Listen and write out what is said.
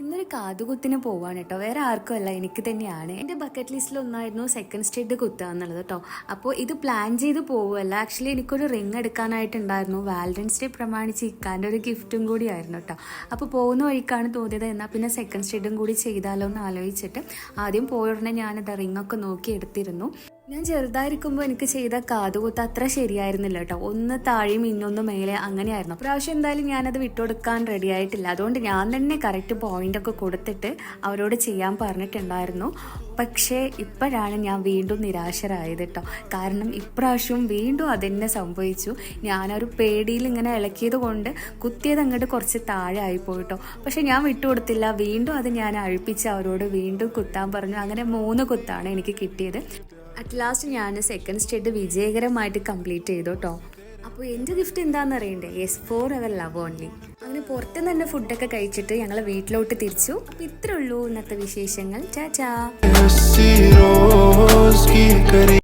ഇന്നൊരു കാതുകുത്തിന് പോവാണ് കേട്ടോ. വേറെ ആർക്കും അല്ല, എനിക്ക് തന്നെയാണ്. എൻ്റെ ബക്കറ്റ് ലിസ്റ്റിൽ ഒന്നായിരുന്നു സെക്കൻഡ് സ്റ്റേഡ് കുത്തുക എന്നുള്ളത് കേട്ടോ. അപ്പോൾ ഇത് പ്ലാൻ ചെയ്ത് പോവുമല്ല. ആക്ച്വലി എനിക്കൊരു റിങ് എടുക്കാനായിട്ടുണ്ടായിരുന്നു. വാലന്റൈൻസ് ഡേ പ്രമാണിച്ച് ഇക്കാൻ്റെ ഒരു ഗിഫ്റ്റും കൂടി ആയിരുന്നു കേട്ടോ. അപ്പോൾ പോകുന്ന വഴിക്കാണ് തോന്നിയത് എന്നാൽ പിന്നെ സെക്കൻഡ് സ്റ്റേഡും കൂടി ചെയ്താലോ എന്ന് ആലോചിച്ചിട്ട് ആദ്യം പോയ ഉടനെ ഞാനിത് റിങ്ങൊക്കെ നോക്കി എടുത്തിരുന്നു. ഞാൻ ചെറുതായിരിക്കുമ്പോൾ എനിക്ക് ചെയ്ത കാതുകുത്ത് അത്ര ശരിയായിരുന്നില്ല കേട്ടോ. ഒന്ന് താഴെയും ഇന്നൊന്ന് മേലെ അങ്ങനെയായിരുന്നു. പ്രാവശ്യം എന്തായാലും ഞാനത് വിട്ടുകൊടുക്കാൻ റെഡി ആയിട്ടില്ല. അതുകൊണ്ട് ഞാൻ തന്നെ കറക്റ്റ് പോയിൻ്റൊക്കെ കൊടുത്തിട്ട് അവരോട് ചെയ്യാൻ പറഞ്ഞിട്ടുണ്ടായിരുന്നു. പക്ഷേ ഇപ്പോഴാണ് ഞാൻ വീണ്ടും നിരാശരായത് കേട്ടോ. കാരണം ഇപ്രാവശ്യവും വീണ്ടും അതെന്നെ സംഭവിച്ചു. ഞാനൊരു പേടിയിൽ ഇങ്ങനെ ഇളക്കിയത് കൊണ്ട് കുത്തിയത് അങ്ങോട്ട് കുറച്ച് താഴെ ആയിപ്പോയിട്ടോ. പക്ഷെ ഞാൻ വിട്ടുകൊടുത്തില്ല. വീണ്ടും അത് ഞാൻ അഴിപ്പിച്ച് അവരോട് വീണ്ടും കുത്താൻ പറഞ്ഞു. അങ്ങനെ 3 കുത്താണ് എനിക്ക് കിട്ടിയത്. അറ്റ് ലാസ്റ്റ് ഞാൻ സെക്കൻഡ് സ്റ്റേഡ് വിജയകരമായിട്ട് കംപ്ലീറ്റ് ചെയ്തു കേട്ടോ. അപ്പോൾ എൻ്റെ ഗിഫ്റ്റ് എന്താണെന്ന് അറിയണ്ടേ? Yes, for ever love only. അങ്ങനെ പുറത്തുനിന്ന് തന്നെ ഫുഡൊക്കെ കഴിച്ചിട്ട് ഞങ്ങൾ വീട്ടിലോട്ട് തിരിച്ചു. അപ്പോൾ ഇത്രേ ഉള്ളൂ ഇന്നത്തെ വിശേഷങ്ങൾ. ചാ ചാ.